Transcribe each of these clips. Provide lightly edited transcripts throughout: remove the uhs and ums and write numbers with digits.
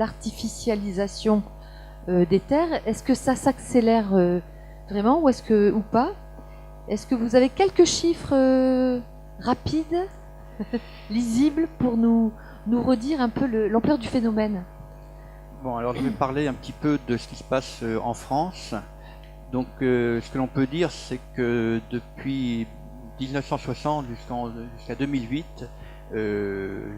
l'artificialisation des terres. Est-ce que ça s'accélère vraiment ou pas? Est-ce que vous avez quelques chiffres rapides, lisibles, pour nous redire un peu l'ampleur du phénomène? Bon, alors je vais parler un petit peu de ce qui se passe en France. Donc, ce que l'on peut dire, c'est que depuis 1960 jusqu'à 2008,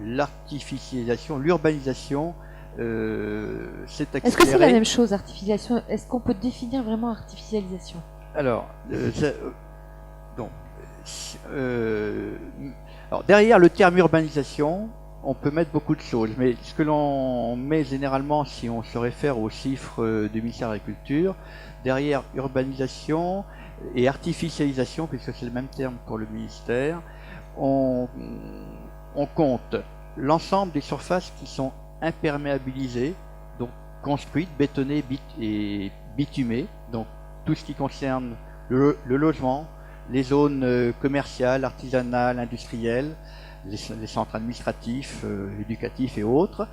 l'artificialisation, l'urbanisation s'est accélérée. Est-ce que c'est la même chose, artificialisation? Est-ce qu'on peut définir vraiment artificialisation? Alors, alors, derrière le terme urbanisation, on peut mettre beaucoup de choses, mais ce que l'on met généralement, si on se réfère aux chiffres du ministère de l'Agriculture, derrière urbanisation et artificialisation, puisque c'est le même terme pour le ministère, on compte l'ensemble des surfaces qui sont imperméabilisées, donc construites, bétonnées et bitumées, donc tout ce qui concerne le logement, les zones commerciales, artisanales, industrielles, les centres administratifs, éducatifs et autres.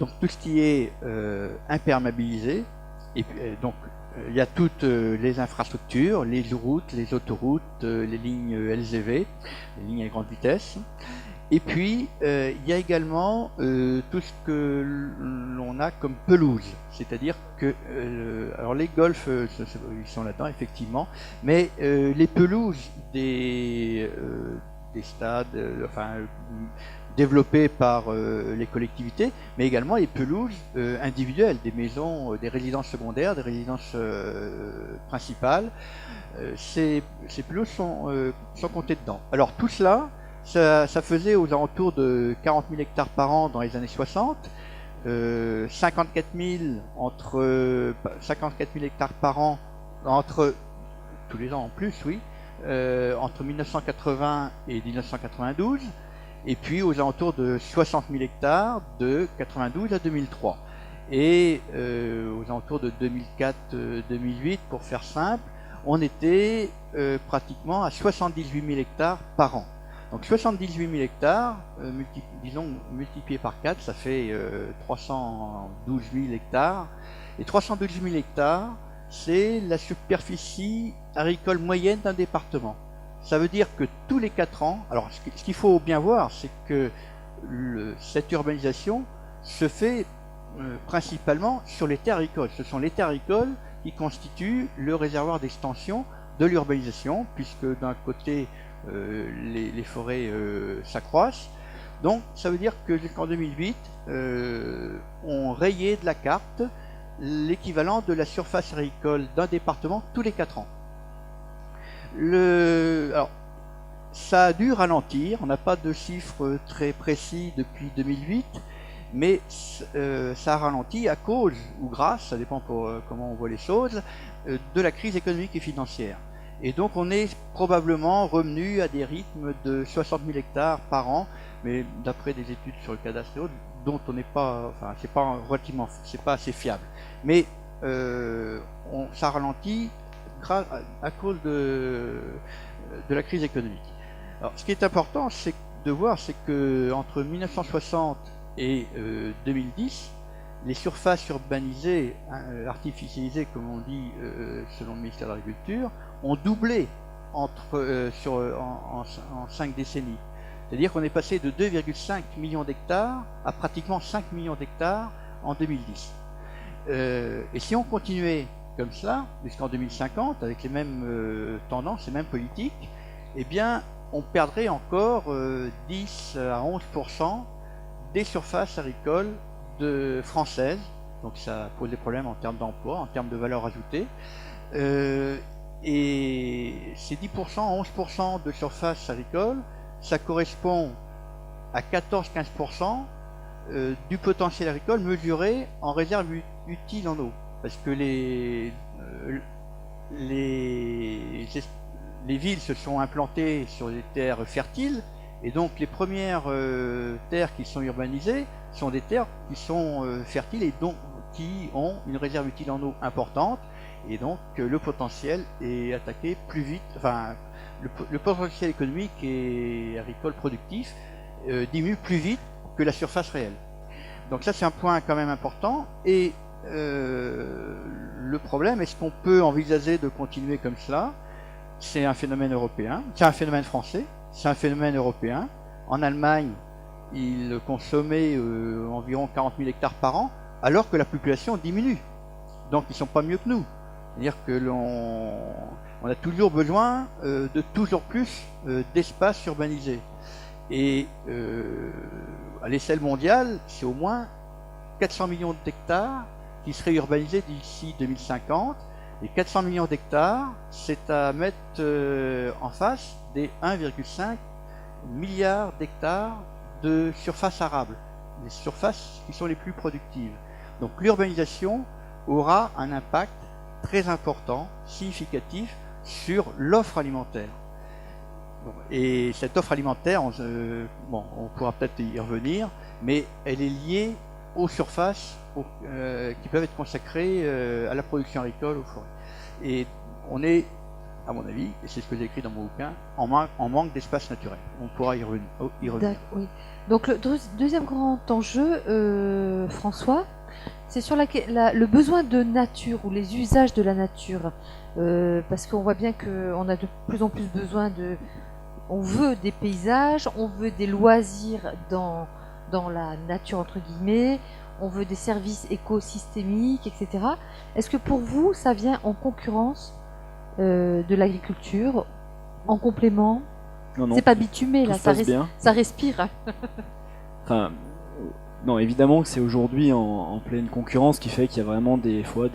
Donc tout ce qui est imperméabilisé. Et puis, donc il y a toutes les infrastructures, les routes, les autoroutes, les lignes LGV, les lignes à grande vitesse. Et puis il y a également tout ce que l'on a comme pelouse, c'est-à-dire que alors les golfs ils sont là-dedans effectivement, mais les pelouses des stades, développées par les collectivités, mais également les pelouses individuelles, des maisons, des résidences secondaires, des résidences principales. Ces pelouses sont comptées dedans. Alors tout cela, ça faisait aux alentours de 40 000 hectares par an dans les années 60, 54 000 hectares par an entre tous les ans en plus, oui, entre 1980 et 1992, et puis aux alentours de 60 000 hectares de 92 à 2003. Et aux alentours de 2004-2008, pour faire simple, on était pratiquement à 78 000 hectares par an. Donc 78 000 hectares, multiplié par 4, ça fait 312 000 hectares. Et 312 000 hectares, c'est la superficie agricole moyenne d'un département. Ça veut dire que tous les 4 ans, alors ce qu'il faut bien voir, c'est que cette urbanisation se fait principalement sur les terres agricoles. Ce sont les terres agricoles qui constituent le réservoir d'extension de l'urbanisation, puisque d'un côté, les forêts s'accroissent. Donc ça veut dire que jusqu'en 2008, on rayait de la carte l'équivalent de la surface agricole d'un département tous les 4 ans. Alors, ça a dû ralentir, on n'a pas de chiffres très précis depuis 2008, mais ça a ralenti à cause, ou grâce, ça dépend comment on voit les choses, de la crise économique et financière. Et donc on est probablement revenu à des rythmes de 60 000 hectares par an, mais d'après des études sur le cadastre et autres, dont on n'est pas, enfin c'est pas assez fiable. Mais ça ralentit à cause de la crise économique. Alors ce qui est important, c'est de voir, c'est que entre 1960 et 2010, les surfaces urbanisées, artificialisées, comme on dit selon le ministère de l'Agriculture, ont doublé en 5 décennies. C'est-à-dire qu'on est passé de 2,5 millions d'hectares à pratiquement 5 millions d'hectares en 2010. Et si on continuait comme cela, jusqu'en 2050, avec les mêmes tendances, les mêmes politiques, eh bien, on perdrait encore 10 à 11% des surfaces agricoles françaises. Donc ça pose des problèmes en termes d'emploi, en termes de valeur ajoutée. Et ces 10% à 11% de surface agricole, ça correspond à 14-15% du potentiel agricole mesuré en réserve utile en eau. Parce que les villes se sont implantées sur des terres fertiles, et donc les premières terres qui sont urbanisées sont des terres qui sont fertiles et donc qui ont une réserve utile en eau importante, et donc le potentiel est attaqué plus vite, enfin le potentiel économique et agricole productif diminue plus vite que la surface réelle. Donc ça c'est un point quand même important. Et le problème, est-ce qu'on peut envisager de continuer comme cela? C'est un phénomène européen, c'est un phénomène français, c'est un phénomène européen. En Allemagne, ils consommaient environ 40 000 hectares par an, alors que la population diminue. Donc ils sont pas mieux que nous. C'est-à-dire que on a toujours besoin de toujours plus d'espace urbanisé. Et à l'échelle mondiale, c'est au moins 400 millions d'hectares qui seraient urbanisés d'ici 2050. Et 400 millions d'hectares, c'est à mettre en face des 1,5 milliard d'hectares de surface arable, les surfaces qui sont les plus productives. Donc l'urbanisation aura un impact très important, significatif, sur l'offre alimentaire. Bon, et cette offre alimentaire, on pourra peut-être y revenir, mais elle est liée aux surfaces qui peuvent être consacrées à la production agricole, aux forêts. Et on est, à mon avis, et c'est ce que j'ai écrit dans mon bouquin, en manque d'espace naturel. On pourra y revenir. Oui. Donc le deuxième grand enjeu, François, c'est sur le besoin de nature ou les usages de la nature. Parce qu'on voit bien qu'on a de plus en plus besoin on veut des paysages, on veut des loisirs dans la nature, entre guillemets, on veut des services écosystémiques, etc. Est-ce que pour vous, ça vient en concurrence de l'agriculture, en complément? Non, c'est pas bitumé, là, ça respire. Enfin, non, évidemment que c'est aujourd'hui en pleine concurrence, qui fait qu'il y a vraiment des fois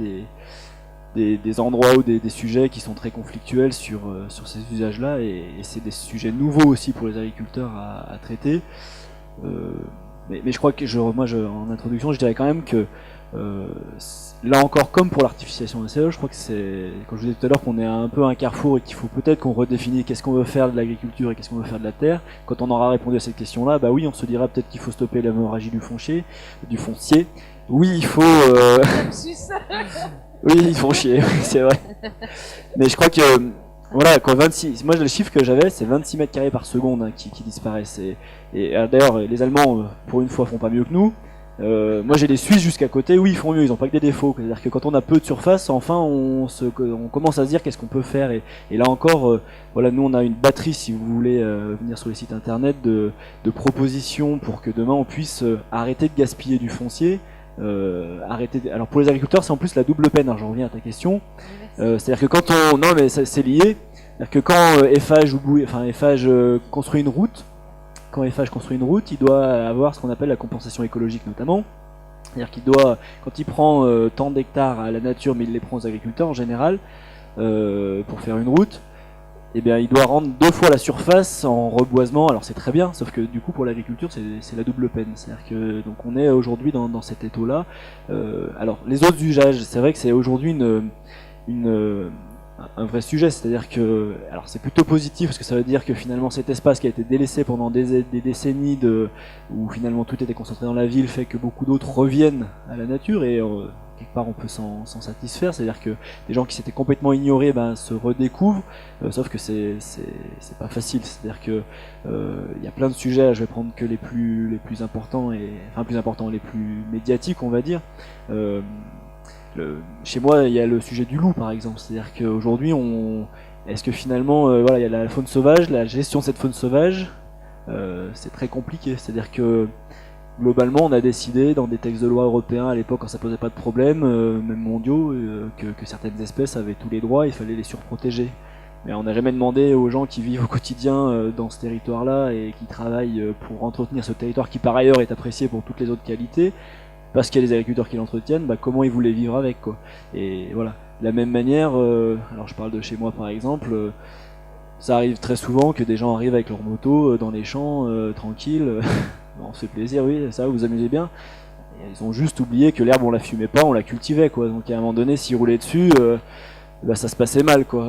des endroits ou des sujets qui sont très conflictuels sur ces usages-là, et c'est des sujets nouveaux aussi pour les agriculteurs à traiter. Mais je crois que en introduction, je dirais quand même que là encore, comme pour l'artificialisation des sols, je crois que c'est, comme je vous disais tout à l'heure, qu'on est un peu à un carrefour et qu'il faut peut-être qu'on redéfinisse qu'est-ce qu'on veut faire de l'agriculture et qu'est-ce qu'on veut faire de la terre. Quand on aura répondu à cette question-là, bah oui, on se dira peut-être qu'il faut stopper l'hémorragie du foncier. Oui, il faut. Oui, ils font chier, c'est vrai. Mais je crois que voilà, quoi, 26. Moi, le chiffre que j'avais, c'est 26 mètres carrés par seconde qui disparaissent. Et d'ailleurs, les Allemands, pour une fois, font pas mieux que nous. Moi, j'ai les Suisses jusqu'à côté. Oui, ils font mieux. Ils ont pas que des défauts. C'est-à-dire que quand on a peu de surface, enfin, on commence à se dire qu'est-ce qu'on peut faire. Et là encore, voilà, nous, on a une batterie, si vous voulez venir sur les sites internet, de propositions pour que demain on puisse arrêter de gaspiller du foncier. Alors pour les agriculteurs, c'est en plus la double peine. Alors j'en reviens à ta question. C'est-à-dire que quand non mais c'est lié. C'est-à-dire que quand Eiffage construit une route, il doit avoir ce qu'on appelle la compensation écologique notamment. C'est-à-dire qu'il doit, quand il prend tant d'hectares à la nature, mais il les prend aux agriculteurs en général pour faire une route. Eh bien, il doit rendre 2 fois la surface en reboisement. Alors c'est très bien, sauf que du coup pour l'agriculture c'est la double peine. C'est-à-dire que donc on est aujourd'hui dans cet étau-là. Alors les autres usages, c'est vrai que c'est aujourd'hui un vrai sujet. C'est-à-dire que alors c'est plutôt positif parce que ça veut dire que finalement cet espace qui a été délaissé pendant des décennies où finalement tout était concentré dans la ville fait que beaucoup d'autres reviennent à la nature et quelque part on peut s'en satisfaire, c'est-à-dire que des gens qui s'étaient complètement ignorés se redécouvrent, sauf que c'est pas facile, c'est-à-dire que y a plein de sujets, je vais prendre que les plus importants les plus médiatiques on va dire. Chez moi il y a le sujet du loup par exemple, c'est-à-dire qu'aujourd'hui est-ce que finalement voilà, il y a la faune sauvage, la gestion de cette faune sauvage, c'est très compliqué, c'est-à-dire que globalement, on a décidé dans des textes de loi européens à l'époque, quand ça posait pas de problème, même mondiaux, que certaines espèces avaient tous les droits, il fallait les surprotéger. Mais on n'a jamais demandé aux gens qui vivent au quotidien dans ce territoire-là et qui travaillent pour entretenir ce territoire qui par ailleurs est apprécié pour toutes les autres qualités, parce qu'il y a les agriculteurs qui l'entretiennent, comment ils voulaient vivre avec, quoi. Et voilà. De la même manière, alors je parle de chez moi par exemple, ça arrive très souvent que des gens arrivent avec leur moto dans les champs, tranquilles. On se fait plaisir, oui, ça, vous vous amusez bien. Et ils ont juste oublié que l'herbe, on la fumait pas, on la cultivait, quoi. Donc à un moment donné, s'ils roulaient dessus, ça se passait mal, quoi.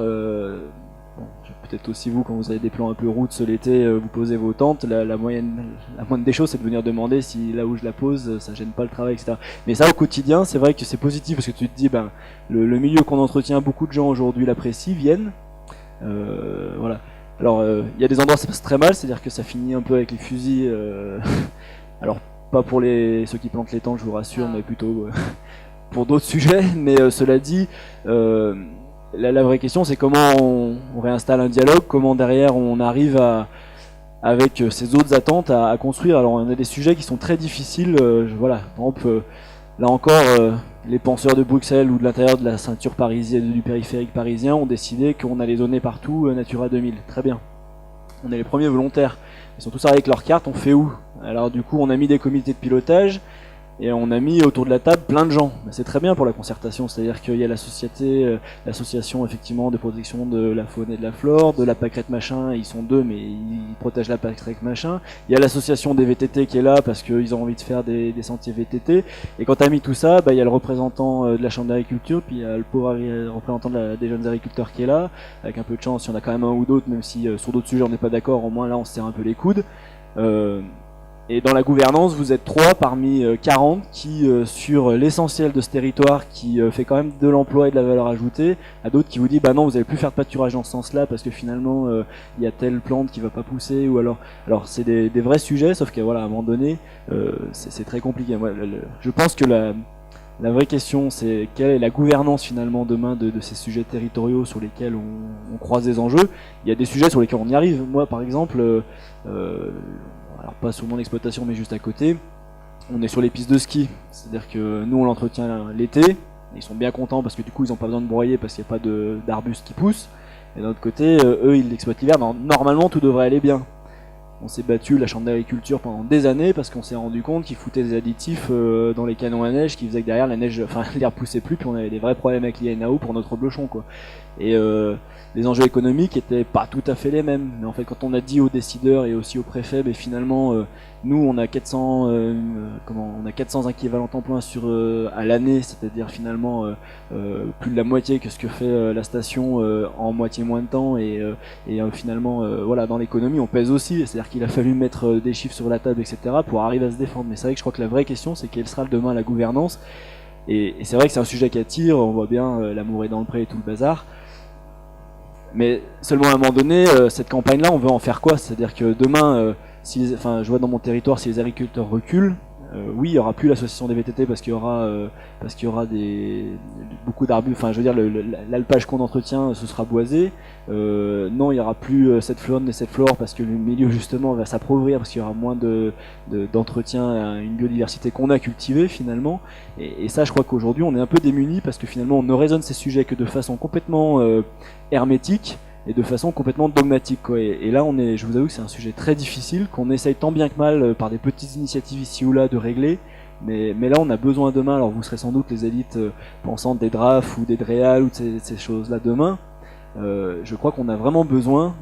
Peut-être aussi vous, quand vous avez des plans un peu routes l'été, vous posez vos tentes. La moindre des choses, c'est de venir demander si là où je la pose, ça gêne pas le travail, etc. Mais ça, au quotidien, c'est vrai que c'est positif parce que tu te dis, le milieu qu'on entretient, beaucoup de gens aujourd'hui l'apprécient, viennent. Voilà. Alors, il y a des endroits où ça passe très mal, c'est-à-dire que ça finit un peu avec les fusils. Alors, pas pour ceux qui plantent l'étang, je vous rassure, mais plutôt pour d'autres sujets. Mais cela dit, la vraie question, c'est comment on réinstalle un dialogue, comment derrière on arrive avec ces autres attentes à construire. Alors on a des sujets qui sont très difficiles, voilà, par exemple, là encore, les penseurs de Bruxelles ou de l'intérieur de la ceinture parisienne, du périphérique parisien ont décidé qu'on allait donner partout Natura 2000. Très bien. On est les premiers volontaires. Ils sont tous arrivés avec leurs cartes, on fait où? Alors du coup, on a mis des comités de pilotage et on a mis autour de la table plein de gens. C'est très bien pour la concertation, c'est-à-dire qu'il y a l'association effectivement de protection de la faune et de la flore, de la pâquerette machin, ils sont deux mais ils protègent la pâquerette machin. Il y a l'association des VTT qui est là parce qu'ils ont envie de faire des sentiers VTT. Et quand tu as mis tout ça, il y a le représentant de la chambre d'agriculture, puis il y a le pauvre représentant des jeunes agriculteurs qui est là. Avec un peu de chance, il y en a quand même un ou d'autres, même si sur d'autres sujets on n'est pas d'accord, au moins là on se serre un peu les coudes. Et dans la gouvernance, vous êtes 3 parmi 40 qui, sur l'essentiel de ce territoire, qui fait quand même de l'emploi et de la valeur ajoutée, à d'autres qui vous disent bah non, vous n'allez plus faire de pâturage dans ce sens-là parce que finalement il y a telle plante qui va pas pousser, ou alors c'est des vrais sujets, sauf qu'à voilà, à un moment donné, c'est très compliqué. Moi, je pense que la vraie question, c'est quelle est la gouvernance finalement demain de ces sujets territoriaux sur lesquels on croise des enjeux. Il y a des sujets sur lesquels on y arrive. Moi, par exemple, alors pas sur mon exploitation mais juste à côté, on est sur les pistes de ski, c'est-à-dire que nous on l'entretient l'été, ils sont bien contents parce que du coup ils n'ont pas besoin de broyer parce qu'il n'y a pas d'arbustes qui poussent, et d'un autre côté eux ils l'exploitent l'hiver, normalement tout devrait aller bien. On s'est battu, la chambre d'agriculture, pendant des années parce qu'on s'est rendu compte qu'ils foutaient des additifs dans les canons à neige qui faisaient que derrière la neige, l'air poussait plus, puis on avait des vrais problèmes avec l'INAO pour notre reblochon quoi. Et les enjeux économiques étaient pas tout à fait les mêmes, mais en fait quand on a dit aux décideurs et aussi aux préfets, finalement nous on a 400 équivalents temps plein à l'année, c'est-à-dire finalement plus de la moitié que ce que fait la station en moitié moins de temps, et finalement voilà, dans l'économie on pèse aussi, c'est-à-dire qu'il a fallu mettre des chiffres sur la table etc pour arriver à se défendre. Mais c'est vrai que je crois que la vraie question c'est quelle sera demain la gouvernance, et c'est vrai que c'est un sujet qui attire, on voit bien l'amour est dans le pré et tout le bazar. Mais seulement à un moment donné, cette campagne-là, on veut en faire quoi? C'est-à-dire que demain, je vois dans mon territoire, si les agriculteurs reculent, oui, il n'y aura plus l'association des VTT parce qu'il y aura beaucoup d'arbustes. Enfin, je veux dire, l'alpage qu'on entretient, ce sera boisé. Non, il n'y aura plus cette faune et cette flore parce que le milieu justement va s'appauvrir parce qu'il y aura moins d'entretien à une biodiversité qu'on a cultivée finalement. Et ça, je crois qu'aujourd'hui, on est un peu démunis parce que finalement, on ne raisonne ces sujets que de façon complètement hermétique et de façon complètement dogmatique quoi. Et là je vous avoue que c'est un sujet très difficile qu'on essaye tant bien que mal par des petites initiatives ici ou là de régler, mais là on a besoin demain, alors vous serez sans doute les élites pensantes des DRAF ou des DREAL ou de ces choses là demain, je crois qu'on a vraiment besoin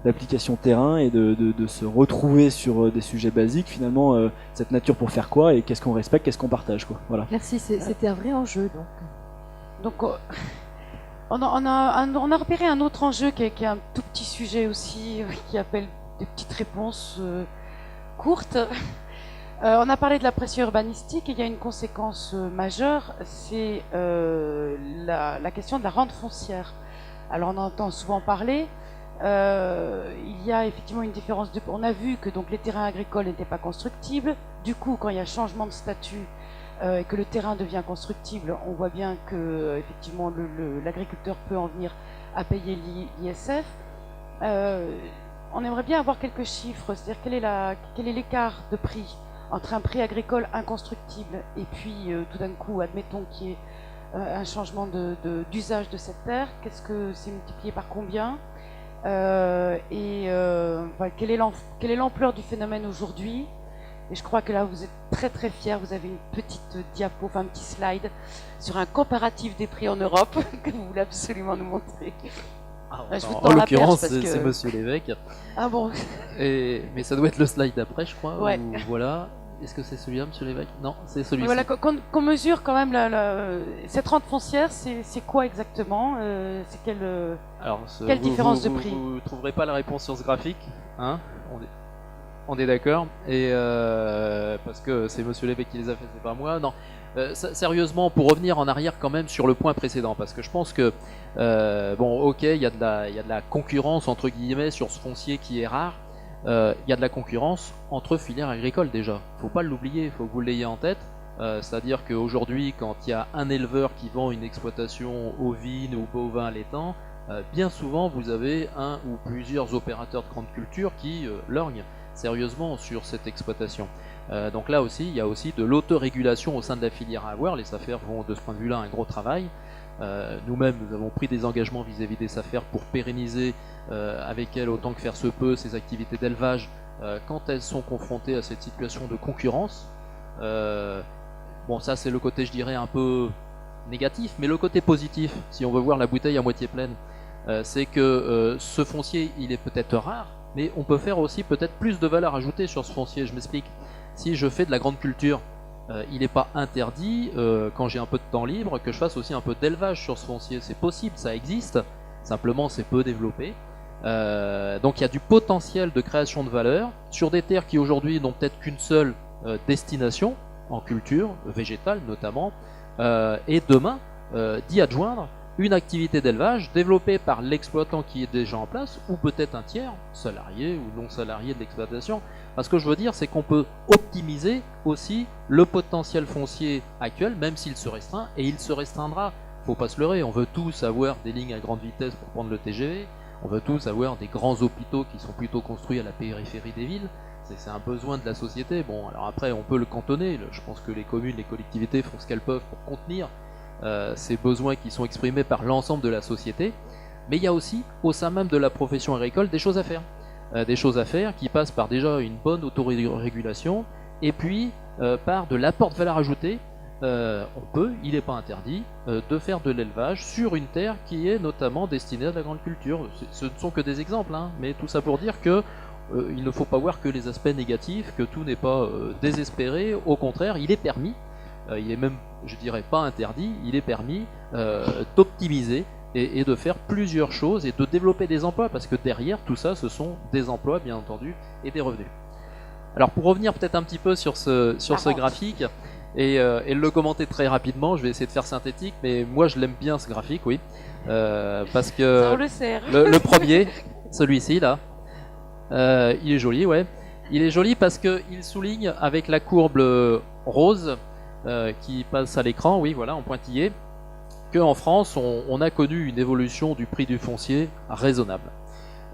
d'application terrain et de se retrouver sur des sujets basiques finalement, cette nature pour faire quoi et qu'est-ce qu'on respecte, qu'est-ce qu'on partage quoi. Voilà. Merci, c'était un vrai enjeu donc. On a repéré un autre enjeu qui est un tout petit sujet aussi, qui appelle des petites réponses courtes. On a parlé de la pression urbanistique et il y a une conséquence majeure, c'est la question de la rente foncière. Alors on entend souvent parler, il y a effectivement une différence on a vu que donc les terrains agricoles n'étaient pas constructibles, du coup quand il y a changement de statut, et que le terrain devient constructible, on voit bien que effectivement l'agriculteur peut en venir à payer l'ISF. On aimerait bien avoir quelques chiffres, c'est-à-dire quel est l'écart de prix entre un prix agricole inconstructible et puis tout d'un coup, admettons qu'il y ait un changement d'usage de cette terre, qu'est-ce que c'est multiplié par combien, quelle est l'ampleur du phénomène aujourd'hui? Et je crois que là, vous êtes très très fiers. Vous avez une petite diapo, un petit slide sur un comparatif des prix en Europe que vous voulez absolument nous montrer. En l'occurrence, c'est Monsieur l'évêque. Ah bon. Mais ça doit être le slide d'après, je crois. Ouais. Voilà. Est-ce que c'est celui-là, Monsieur l'évêque? Non, c'est celui-ci. Voilà, qu'on mesure quand même cette rente foncière, c'est quoi exactement? C'est quelle différence de prix? Vous ne trouverez pas la réponse sur ce graphique, hein? On est d'accord, et parce que c'est Monsieur l'évêque qui les a fait, c'est pas moi. Non, sérieusement, pour revenir en arrière quand même sur le point précédent, parce que je pense que ok, il y a de la concurrence entre guillemets sur ce foncier qui est rare. y a de la concurrence entre filières agricoles déjà. Faut pas l'oublier, faut que vous l'ayez en tête. C'est-à-dire qu'aujourd'hui, quand il y a un éleveur qui vend une exploitation ovine ou bovin allaitant, bien souvent vous avez un ou plusieurs opérateurs de grande culture qui lorgnent sérieusement sur cette exploitation. Donc là aussi, il y a aussi de l'autorégulation au sein de la filière à avoir. Les SAFER font de ce point de vue-là un gros travail. Nous-mêmes, nous avons pris des engagements vis-à-vis des SAFER pour pérenniser avec elles autant que faire se peut ces activités d'élevage quand elles sont confrontées à cette situation de concurrence. Bon, ça c'est le côté, je dirais, un peu négatif, mais le côté positif, si on veut voir la bouteille à moitié pleine, c'est que ce foncier, il est peut-être rare, mais on peut faire aussi peut-être plus de valeur ajoutée sur ce foncier. Je m'explique. Si je fais de la grande culture, il n'est pas interdit, quand j'ai un peu de temps libre, que je fasse aussi un peu d'élevage sur ce foncier. C'est possible, ça existe, simplement c'est peu développé. Donc il y a du potentiel de création de valeur sur des terres qui aujourd'hui n'ont peut-être qu'une seule destination, en culture, végétale notamment, et demain d'y adjoindre une activité d'élevage développée par l'exploitant qui est déjà en place, ou peut-être un tiers, salarié ou non salarié de l'exploitation. Ce que je veux dire, c'est qu'on peut optimiser aussi le potentiel foncier actuel, même s'il se restreint, et il se restreindra. Faut pas se leurrer, on veut tous avoir des lignes à grande vitesse pour prendre le TGV, on veut tous avoir des grands hôpitaux qui sont plutôt construits à la périphérie des villes. C'est un besoin de la société. Bon, alors après, on peut le cantonner. Je pense que les communes, les collectivités font ce qu'elles peuvent pour contenir ces besoins qui sont exprimés par l'ensemble de la société. Mais il y a aussi, au sein même de la profession agricole, des choses à faire. Des choses à faire qui passent par déjà une bonne autorégulation et puis par de l'apport de valeur ajoutée. On peut, il n'est pas interdit, de faire de l'élevage sur une terre qui est notamment destinée à la grande culture. Ce ne sont que des exemples, hein, mais tout ça pour dire que il ne faut pas voir que les aspects négatifs, que tout n'est pas désespéré. Au contraire, il est permis, il est même, je dirais pas interdit, il est permis d'optimiser et de faire plusieurs choses et de développer des emplois, parce que derrière tout ça, ce sont des emplois bien entendu et des revenus. Alors pour revenir peut-être un petit peu sur ce graphique et le commenter très rapidement, je vais essayer de faire synthétique, mais moi je l'aime bien ce graphique, oui, parce que ça, on le sert. Le premier, celui-ci là, il est joli, ouais. Il est joli parce qu'il souligne avec la courbe rose qui passe à l'écran, oui, voilà, en pointillé, qu'en France, on a connu une évolution du prix du foncier raisonnable.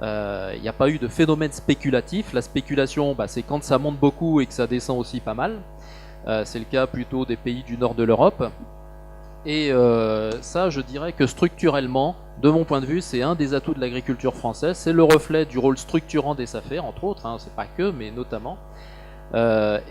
Il n'y a pas eu de phénomène spéculatif. La spéculation, c'est quand ça monte beaucoup et que ça descend aussi pas mal. C'est le cas plutôt des pays du nord de l'Europe. Et ça, je dirais que structurellement, de mon point de vue, c'est un des atouts de l'agriculture française. C'est le reflet du rôle structurant des SAFER, entre autres, hein, c'est pas que, mais notamment.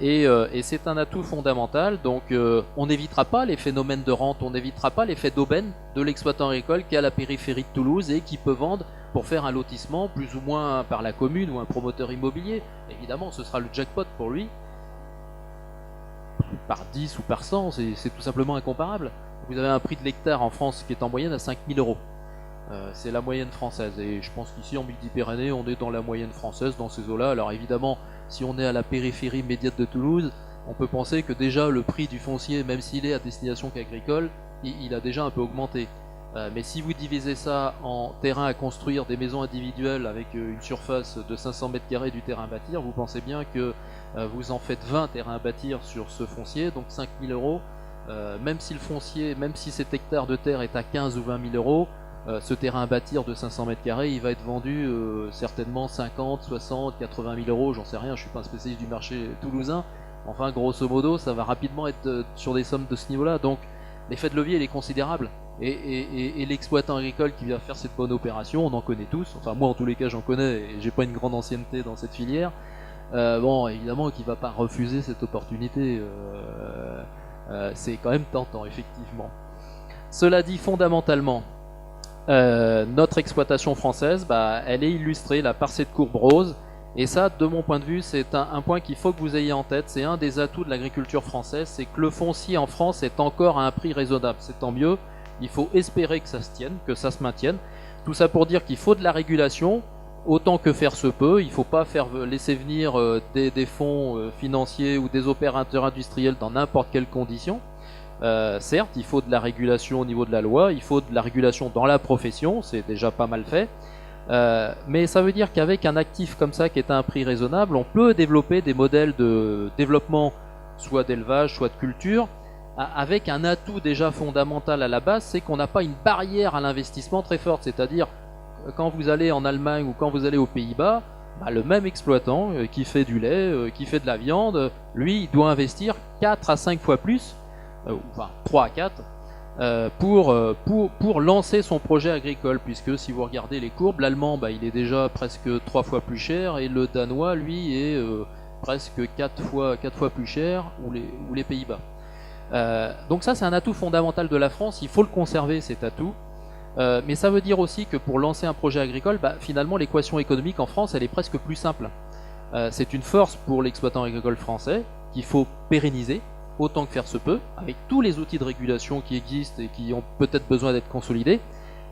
Et c'est un atout fondamental. Donc on n'évitera pas les phénomènes de rente, on n'évitera pas l'effet d'aubaine de l'exploitant agricole qui est à la périphérie de Toulouse et qui peut vendre pour faire un lotissement plus ou moins par la commune ou un promoteur immobilier. Évidemment, ce sera le jackpot pour lui. Par 10 ou par 100, c'est tout simplement incomparable. Vous avez un prix de l'hectare en France qui est en moyenne à 5 000 €. C'est la moyenne française. Et je pense qu'ici, en Midi-Pyrénées, on est dans la moyenne française, dans ces eaux-là. Alors évidemment, si on est à la périphérie immédiate de Toulouse, on peut penser que déjà le prix du foncier, même s'il est à destination qu'agricole, il a déjà un peu augmenté. Mais si vous divisez ça en terrain à construire, des maisons individuelles avec une surface de 500 m² du terrain à bâtir, vous pensez bien que vous en faites 20 terrains à bâtir sur ce foncier, donc 5 000 €. Même si le foncier, même si cet hectare de terre est à 15 ou 20 000 €, ce terrain à bâtir de 500 m², il va être vendu certainement 50, 60, 80 000 €, j'en sais rien, je suis pas un spécialiste du marché toulousain. Enfin, grosso modo, ça va rapidement être sur des sommes de ce niveau-là. Donc, l'effet de levier, il est considérable. Et l'exploitant agricole qui vient faire cette bonne opération, on en connaît tous. Enfin, moi, en tous les cas, j'en connais et j'ai pas une grande ancienneté dans cette filière. Bon, évidemment, qu'il va pas refuser cette opportunité. C'est quand même tentant, effectivement. Cela dit, fondamentalement, notre exploitation française, elle est illustrée là par cette courbe rose. Et ça, de mon point de vue, c'est un point qu'il faut que vous ayez en tête. C'est un des atouts de l'agriculture française, c'est que le foncier en France est encore à un prix raisonnable. C'est tant mieux. Il faut espérer que ça se tienne, que ça se maintienne. Tout ça pour dire qu'il faut de la régulation, autant que faire se peut. Il ne faut pas laisser venir des fonds financiers ou des opérateurs industriels dans n'importe quelles conditions. Certes, il faut de la régulation au niveau de la loi, il faut de la régulation dans la profession, c'est déjà pas mal fait. Mais ça veut dire qu'avec un actif comme ça qui est à un prix raisonnable, on peut développer des modèles de développement, soit d'élevage, soit de culture, avec un atout déjà fondamental à la base, c'est qu'on n'a pas une barrière à l'investissement très forte. C'est-à-dire, quand vous allez en Allemagne ou quand vous allez aux Pays-Bas, le même exploitant qui fait du lait, qui fait de la viande, lui, il doit investir 4 à 5 fois plus, enfin 3 à 4, pour lancer son projet agricole, puisque si vous regardez les courbes, l'allemand il est déjà presque 3 fois plus cher et le danois lui est presque 4 fois plus cher, ou les Pays-Bas. Donc ça c'est un atout fondamental de la France, il faut le conserver cet atout, mais ça veut dire aussi que pour lancer un projet agricole, finalement l'équation économique en France elle est presque plus simple. C'est une force pour l'exploitant agricole français qu'il faut pérenniser autant que faire se peut, avec tous les outils de régulation qui existent et qui ont peut-être besoin d'être consolidés.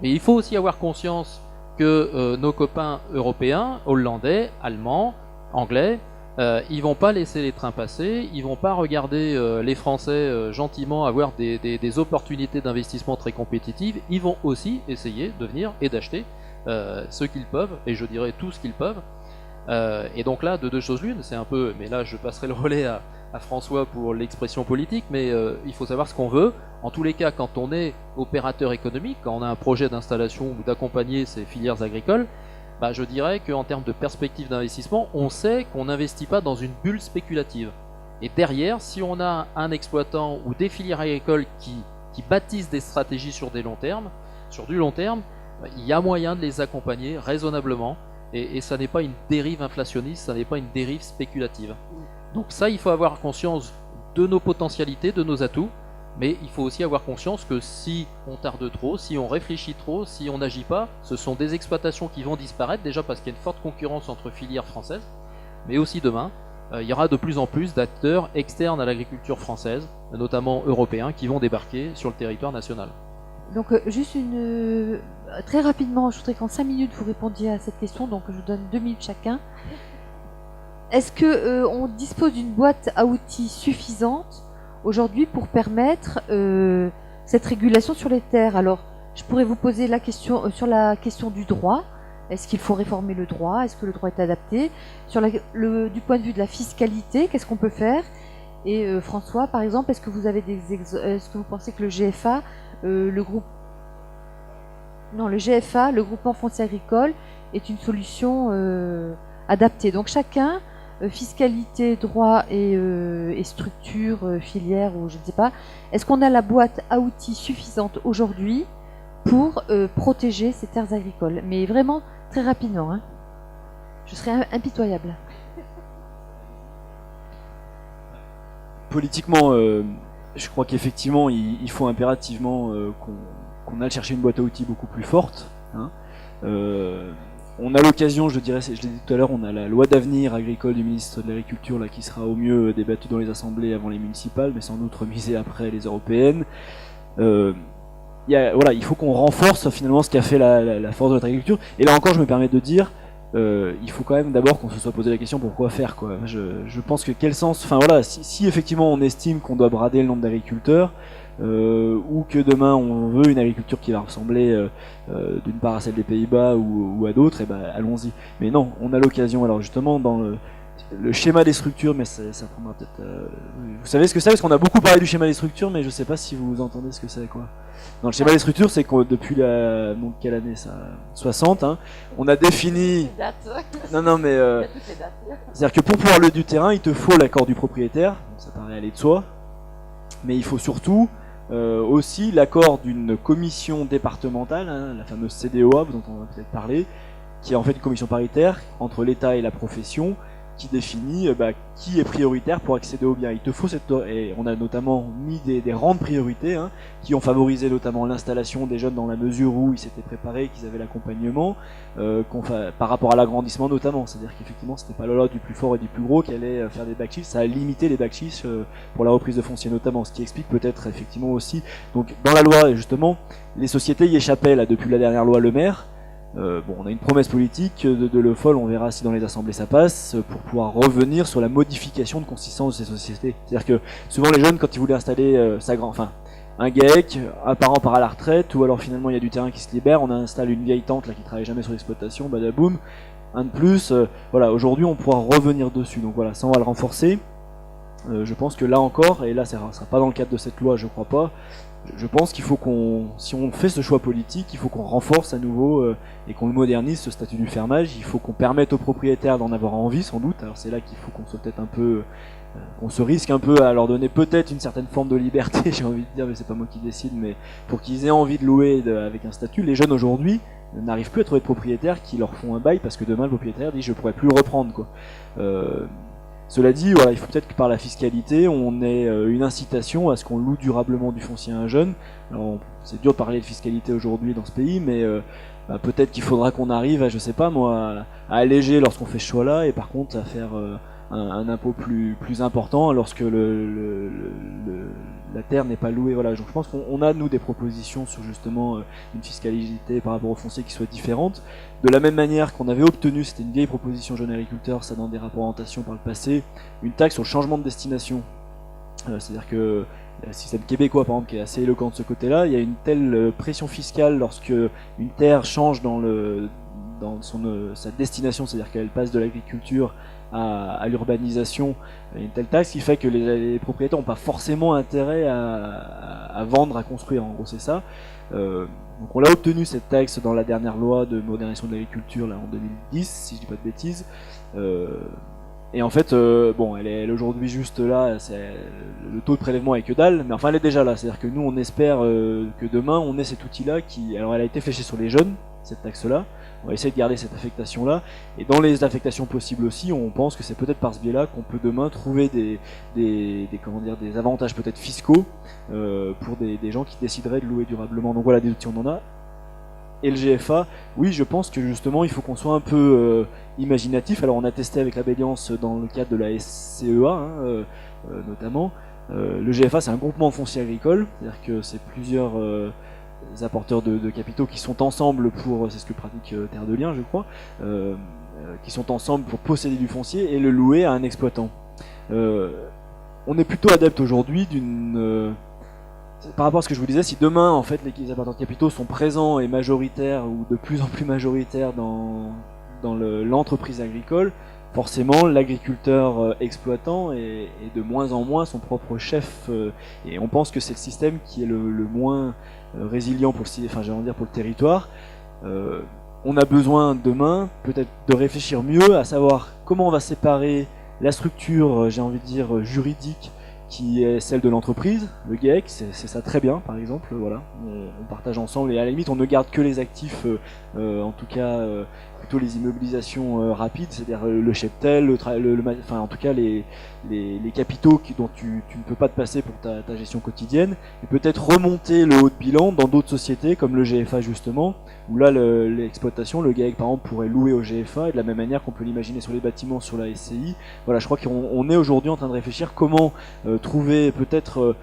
Mais il faut aussi avoir conscience que nos copains européens, hollandais, allemands, anglais, ils vont pas laisser les trains passer, ils vont pas regarder les Français gentiment avoir des opportunités d'investissement très compétitives, ils vont aussi essayer de venir et d'acheter ce qu'ils peuvent, et je dirais tout ce qu'ils peuvent. Et donc là, de deux choses l'une, c'est un peu, mais là je passerai le relais à François pour l'expression politique, mais il faut savoir ce qu'on veut. En tous les cas, quand on est opérateur économique, quand on a un projet d'installation ou d'accompagner ces filières agricoles, je dirais qu'en termes de perspective d'investissement, on sait qu'on n'investit pas dans une bulle spéculative. Et derrière, si on a un exploitant ou des filières agricoles qui bâtissent des stratégies sur du long terme, il y a moyen de les accompagner raisonnablement. Et ça n'est pas une dérive inflationniste, ça n'est pas une dérive spéculative. Donc ça, il faut avoir conscience de nos potentialités, de nos atouts, mais il faut aussi avoir conscience que si on tarde trop, si on réfléchit trop, si on n'agit pas, ce sont des exploitations qui vont disparaître, déjà parce qu'il y a une forte concurrence entre filières françaises, mais aussi demain, il y aura de plus en plus d'acteurs externes à l'agriculture française, notamment européens, qui vont débarquer sur le territoire national. Donc juste très rapidement, je voudrais qu'en 5 minutes vous répondiez à cette question, donc je vous donne 2 minutes chacun. Est-ce que on dispose d'une boîte à outils suffisante aujourd'hui pour permettre cette régulation sur les terres? Alors, je pourrais vous poser la question sur la question du droit. Est-ce qu'il faut réformer le droit? Est-ce que le droit est adapté? Du point de vue de la fiscalité, qu'est-ce qu'on peut faire? Et François, par exemple, est-ce que vous avez est-ce que vous pensez que le GFA, le GFA, le groupement foncier agricole, est une solution adaptée? Donc chacun, fiscalité, droit et structure, filière ou je ne sais pas, est-ce qu'on a la boîte à outils suffisante aujourd'hui pour protéger ces terres agricoles? Mais vraiment très rapidement, hein. Je serais impitoyable. Politiquement, je crois qu'effectivement, il faut impérativement qu'on aille chercher une boîte à outils beaucoup plus forte. Hein. On a l'occasion, je dirais, je l'ai dit tout à l'heure, on a la loi d'avenir agricole du ministre de l'Agriculture là, qui sera au mieux débattue dans les assemblées avant les municipales, mais sans doute remisée après les européennes. Il faut qu'on renforce finalement ce qu'a fait la force de notre agriculture. Et là encore, je me permets de dire, il faut quand même d'abord qu'on se soit posé la question pourquoi faire, quoi. Je pense que quel sens, enfin voilà, si effectivement on estime qu'on doit brader le nombre d'agriculteurs, ou que demain on veut une agriculture qui va ressembler d'une part à celle des Pays-Bas ou à d'autres, et allons-y. Mais non, on a l'occasion, alors justement dans le schéma des structures, mais ça prendra peut-être... vous savez ce que c'est? Parce qu'on a beaucoup parlé du schéma des structures, mais je sais pas si vous entendez ce que c'est, quoi. Dans le schéma des structures, c'est que depuis donc quelle année ça, 60, hein, on a défini... Non, mais... c'est-à-dire que pour pouvoir aller du terrain, il te faut l'accord du propriétaire, ça paraît aller de soi, mais il faut surtout aussi l'accord d'une commission départementale, hein, la fameuse CDOA, dont on va peut-être parler, qui est en fait une commission paritaire entre l'État et la profession, qui définit qui est prioritaire pour accéder aux biens. Il te faut et on a notamment mis des rangs de priorité, hein, qui ont favorisé notamment l'installation des jeunes dans la mesure où ils s'étaient préparés, qu'ils avaient l'accompagnement, par rapport à l'agrandissement notamment. C'est-à-dire qu'effectivement c'était pas la loi du plus fort et du plus gros qui allait faire des backshifts, ça a limité les backshifts pour la reprise de foncier notamment, ce qui explique peut-être effectivement aussi, donc dans la loi justement, les sociétés y échappaient là depuis la dernière loi Le Maire. On a une promesse politique de Le Foll, on verra si dans les assemblées ça passe, pour pouvoir revenir sur la modification de consistance de ces sociétés. C'est-à-dire que souvent les jeunes, quand ils voulaient installer un GAEC, un parent part à la retraite, ou alors finalement il y a du terrain qui se libère, on installe une vieille tante là qui travaille jamais sur l'exploitation, badaboum, un de plus. Voilà, aujourd'hui on pourra revenir dessus. Donc voilà, ça on va le renforcer. Je pense que là encore, et là ça sera pas dans le cadre de cette loi, je crois pas. Je pense qu'il faut si on fait ce choix politique, il faut qu'on renforce à nouveau et qu'on modernise ce statut du fermage. Il faut qu'on permette aux propriétaires d'en avoir envie, sans doute. Alors c'est là qu'il faut qu'on soit peut-être un peu, qu'on se risque un peu à leur donner peut-être une certaine forme de liberté, j'ai envie de dire, mais c'est pas moi qui décide, mais pour qu'ils aient envie de louer avec un statut. Les jeunes aujourd'hui n'arrivent plus à trouver de propriétaires qui leur font un bail parce que demain le propriétaire dit je pourrais plus le reprendre, quoi. Cela dit, voilà, il faut peut-être que par la fiscalité, on ait une incitation à ce qu'on loue durablement du foncier à un jeune. Alors, c'est dur de parler de fiscalité aujourd'hui dans ce pays, mais peut-être qu'il faudra qu'on arrive à, je sais pas moi, à alléger lorsqu'on fait ce choix-là, et par contre à faire un impôt plus important lorsque la terre n'est pas louée. Voilà, donc je pense qu'on a nous des propositions sur justement une fiscalité par rapport au foncier qui soit différente. De la même manière qu'on avait obtenu, c'était une vieille proposition jeune agriculteur, ça dans des rapports d'orientation par le passé, une taxe sur le changement de destination. C'est-à-dire que le système québécois, par exemple, qui est assez éloquent de ce côté-là, il y a une telle pression fiscale lorsque une terre change dans sa destination, c'est-à-dire qu'elle passe de l'agriculture à l'urbanisation, il y a une telle taxe qui fait que les propriétaires n'ont pas forcément intérêt à vendre, à construire, en gros c'est ça. Donc on l'a obtenu cette taxe dans la dernière loi de modernisation de l'agriculture là, en 2010, si je dis pas de bêtises. Et en fait, bon, elle est aujourd'hui juste là, le taux de prélèvement est que dalle, mais enfin elle est déjà là. C'est-à-dire que nous on espère que demain on ait cet outil-là qui, alors elle a été fléchée sur les jeunes, cette taxe-là. On va essayer de garder cette affectation-là. Et dans les affectations possibles aussi, on pense que c'est peut-être par ce biais-là qu'on peut demain trouver des avantages peut-être fiscaux pour des gens qui décideraient de louer durablement. Donc voilà, des outils on en a. Et le GFA, oui, je pense que justement il faut qu'on soit un peu imaginatif. Alors on a testé avec la Béliance dans le cadre de la SCEA notamment. Le GFA c'est un groupement foncier agricole, c'est-à-dire que c'est plusieurs apporteurs de capitaux qui sont ensemble pour, c'est ce que pratique Terre de Liens je crois, qui sont ensemble pour posséder du foncier et le louer à un exploitant. On est plutôt adepte aujourd'hui par rapport à ce que je vous disais, si demain en fait les apporteurs de capitaux sont présents et majoritaires ou de plus en plus majoritaires dans l'entreprise agricole, forcément l'agriculteur exploitant est de moins en moins son propre chef, et on pense que c'est le système qui est le moins résilient pour le territoire. On a besoin demain peut-être de réfléchir mieux à savoir comment on va séparer la structure, j'ai envie de dire juridique, qui est celle de l'entreprise, le GAEC, c'est ça très bien par exemple, voilà, on partage ensemble et à la limite on ne garde que les actifs, en tout cas plutôt les immobilisations rapides, c'est-à-dire le cheptel, en tout cas les capitaux dont tu ne peux pas te passer pour ta gestion quotidienne, et peut-être remonter le haut de bilan dans d'autres sociétés comme le GFA justement, où là l'exploitation, le GAEC par exemple pourrait louer au GFA, et de la même manière qu'on peut l'imaginer sur les bâtiments, sur la SCI. Voilà, je crois qu'on est aujourd'hui en train de réfléchir comment trouver peut-être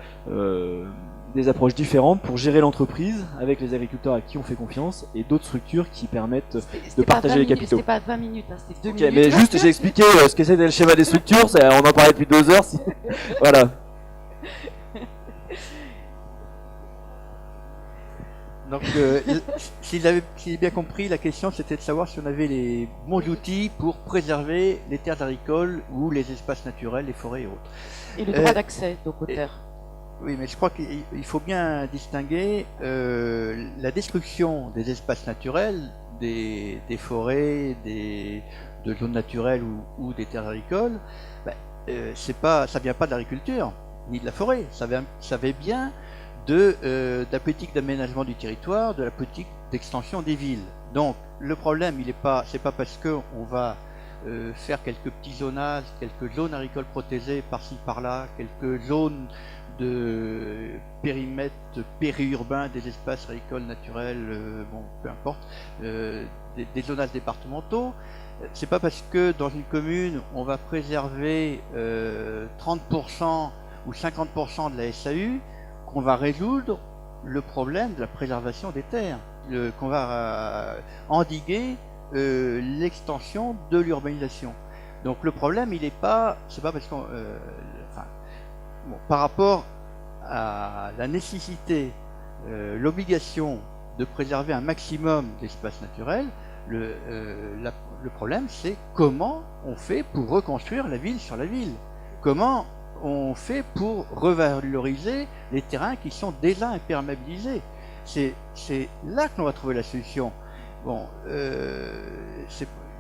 des approches différentes pour gérer l'entreprise avec les agriculteurs à qui on fait confiance et d'autres structures qui permettent de partager les capitaux. C'était pas 20 minutes, hein, c'était 2 Ok, minutes. mais juste j'ai expliqué ce que c'est le schéma des structures, on en parlait depuis 2 heures. Voilà. Donc, si j'ai bien compris, la question c'était de savoir si on avait les bons outils pour préserver les terres agricoles ou les espaces naturels, les forêts et autres. Et le droit d'accès donc aux terres. Oui, mais je crois qu'il faut bien distinguer la destruction des espaces naturels, des forêts, de zones naturelles ou des terres agricoles. Ça vient pas de l'agriculture ni de la forêt. Ça vient bien de la politique d'aménagement du territoire, de la politique d'extension des villes. Donc le problème, c'est pas parce que on va faire quelques petits zonages, quelques zones agricoles protégées par-ci par-là, quelques zones de périmètre périurbain des espaces agricoles naturels, peu importe, des zonages départementaux. C'est pas parce que dans une commune on va préserver 30% ou 50% de la SAU qu'on va résoudre le problème de la préservation des terres, qu'on va endiguer l'extension de l'urbanisation. Donc le problème, c'est pas parce qu'on par rapport à la nécessité, l'obligation de préserver un maximum d'espace naturel, le problème c'est comment on fait pour reconstruire la ville sur la ville. Comment on fait pour revaloriser les terrains qui sont déjà imperméabilisés. C'est là que l'on va trouver la solution. Bon,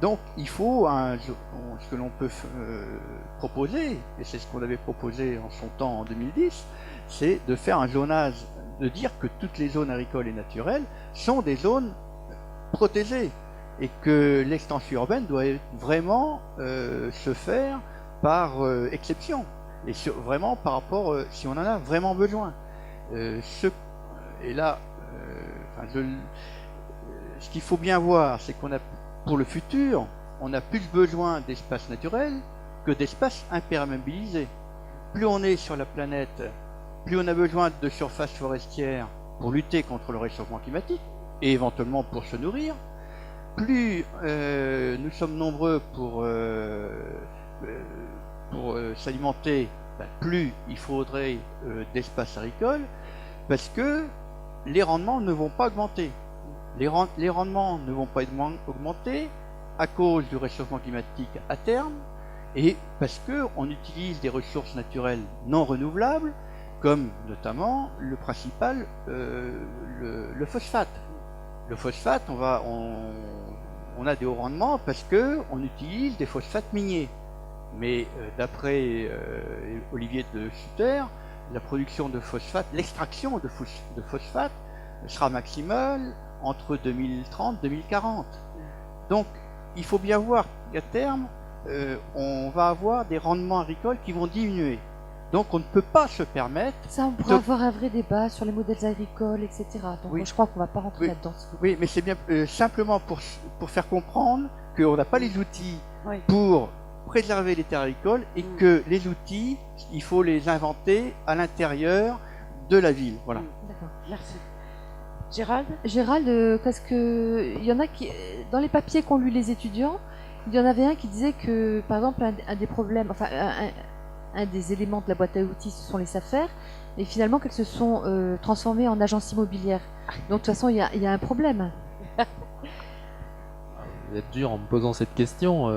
donc il faut ce que l'on peut proposer, et c'est ce qu'on avait proposé en son temps en 2010, c'est de faire un zonage, de dire que toutes les zones agricoles et naturelles sont des zones protégées et que l'extension urbaine doit vraiment se faire par exception et vraiment par rapport si on en a vraiment besoin. Et là, ce qu'il faut bien voir, c'est qu'on a pour le futur, on a plus besoin d'espace naturel que d'espace imperméabilisé. Plus on est sur la planète, plus on a besoin de surfaces forestières pour lutter contre le réchauffement climatique et éventuellement pour se nourrir. Plus nous sommes nombreux pour s'alimenter, plus il faudrait d'espace agricole, parce que les rendements ne vont pas augmenter. Les rendements ne vont pas augmenter à cause du réchauffement climatique à terme, et parce qu'on utilise des ressources naturelles non renouvelables, comme notamment le principal, le phosphate. Le phosphate, on a des hauts rendements parce qu'on utilise des phosphates miniers. Mais d'après Olivier de Schutter, la production de phosphate, l'extraction de phosphate sera maximale entre 2030 et 2040. Donc il faut bien voir qu'à terme, on va avoir des rendements agricoles qui vont diminuer. Donc on ne peut pas se permettre... Ça, on pourrait avoir un vrai débat sur les modèles agricoles, etc. Donc oui. Je crois qu'on ne va pas rentrer là-dedans. Oui, mais c'est bien simplement pour faire comprendre qu'on n'a pas les outils oui. pour préserver les terres agricoles et que les outils, il faut les inventer à l'intérieur de la ville. Voilà. D'accord. Merci. Gérald ? Gérald, parce que il y en a qui, dans les papiers qu'ont lu les étudiants, il y en avait un qui disait que, par exemple, un des problèmes, enfin, un des éléments de la boîte à outils, ce sont les SAFER, et finalement qu'elles se sont transformées en agences immobilières. Donc de toute façon, il y a un problème. Vous êtes dur en me posant cette question.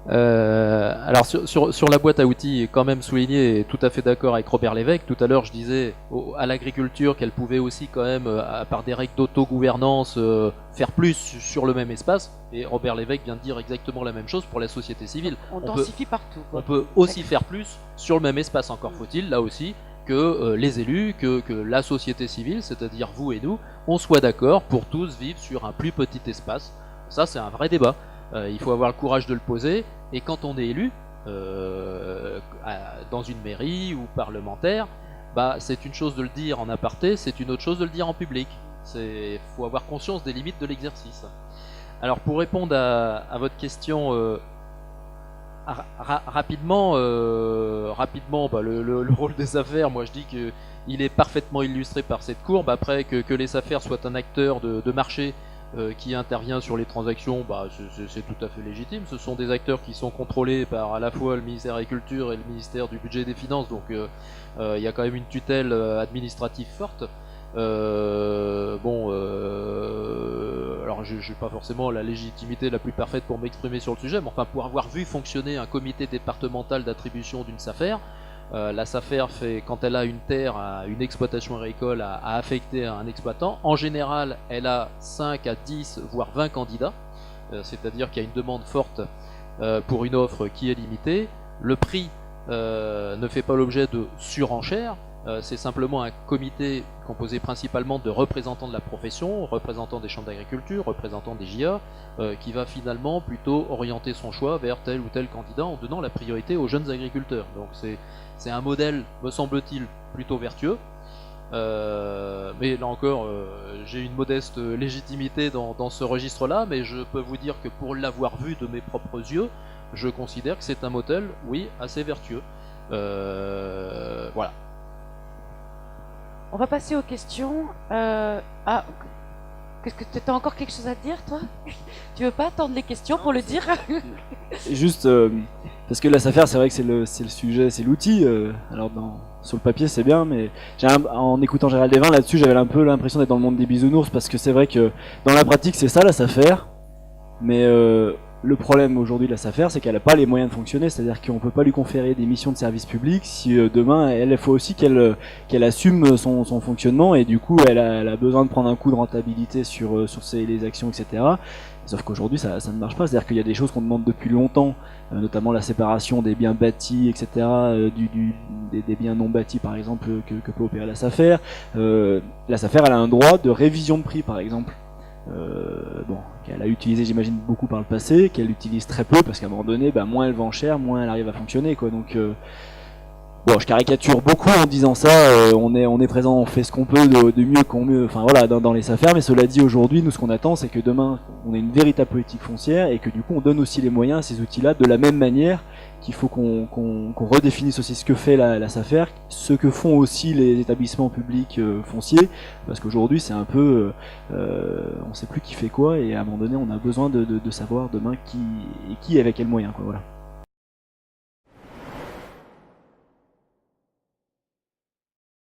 Alors sur la boîte à outils, quand même souligné, et tout à fait d'accord avec Robert Lévesque. Tout à l'heure, je disais à l'agriculture qu'elle pouvait aussi quand même, par des règles d'autogouvernance, faire plus sur le même espace. Et Robert Lévesque vient de dire exactement la même chose pour la société civile. On densifie partout. Quoi. On peut aussi faire plus sur le même espace. Encore faut-il, là aussi, que les élus, que la société civile, c'est-à-dire vous et nous, on soit d'accord pour tous vivre sur un plus petit espace. Ça, c'est un vrai débat. Il faut avoir le courage de le poser, et quand on est élu dans une mairie ou parlementaire, bah, c'est une chose de le dire en aparté, c'est une autre chose de le dire en public. Il faut avoir conscience des limites de l'exercice. Alors pour répondre à votre question rapidement, bah, le rôle des affaires, moi je dis qu'il est parfaitement illustré par cette courbe. Après que les affaires soient un acteur de marché qui intervient sur les transactions, bah, c'est tout à fait légitime. Ce sont des acteurs qui sont contrôlés par à la fois le ministère de l'Agriculture et le ministère du Budget et des Finances, donc il y a quand même une tutelle administrative forte. Alors j'ai pas forcément la légitimité la plus parfaite pour m'exprimer sur le sujet, mais enfin pour avoir vu fonctionner un comité départemental d'attribution d'une SAFER, la SAFER fait, quand elle a une terre, une exploitation agricole à affecter à un exploitant, en général elle a 5 à 10 voire 20 candidats, c'est-à-dire qu'il y a une demande forte pour une offre qui est limitée. Le prix ne fait pas l'objet de surenchères. C'est simplement un comité composé principalement de représentants de la profession, représentants des chambres d'agriculture, représentants des JA, qui va finalement plutôt orienter son choix vers tel ou tel candidat en donnant la priorité aux jeunes agriculteurs. Donc c'est un modèle, me semble-t-il, plutôt vertueux. Mais là encore, j'ai une modeste légitimité dans ce registre-là, mais je peux vous dire que pour l'avoir vu de mes propres yeux, je considère que c'est un modèle, oui, assez vertueux. Voilà. On va passer aux questions. Qu'est-ce que tu as encore quelque chose à dire, toi? Tu veux pas attendre les questions pour le dire? Juste parce que la SAFER, c'est vrai que c'est le sujet, c'est l'outil. Alors sur le papier, c'est bien, mais en écoutant Gérald Desvins là-dessus, j'avais un peu l'impression d'être dans le monde des bisounours, parce que c'est vrai que dans la pratique, c'est ça la SAFER, mais le problème aujourd'hui de la SAFER, c'est qu'elle n'a pas les moyens de fonctionner, c'est-à-dire qu'on ne peut pas lui conférer des missions de service public si demain, il faut aussi qu'elle assume son fonctionnement, et du coup, elle a besoin de prendre un coup de rentabilité sur les actions, etc. Sauf qu'aujourd'hui, ça ne marche pas, c'est-à-dire qu'il y a des choses qu'on demande depuis longtemps, notamment la séparation des biens bâtis, etc., des biens non bâtis, par exemple, que peut opérer la SAFER. La SAFER, elle a un droit de révision de prix, par exemple. Qu'elle a utilisé, j'imagine, beaucoup par le passé, qu'elle utilise très peu, parce qu'à un moment donné, moins elle vend cher, moins elle arrive à fonctionner, quoi. Donc, je caricature beaucoup en disant ça. On est présent, on fait ce qu'on peut de mieux qu'on mieux. Enfin voilà, dans les SAFER. Mais cela dit, aujourd'hui, nous, ce qu'on attend, c'est que demain, on ait une véritable politique foncière, et que du coup, on donne aussi les moyens à ces outils-là, de la même manière qu'il faut qu'on redéfinisse aussi ce que fait la SAFER, ce que font aussi les établissements publics fonciers, parce qu'aujourd'hui, c'est un peu, on sait plus qui fait quoi, et à un moment donné, on a besoin de savoir demain qui avec quel moyen, quoi. Voilà.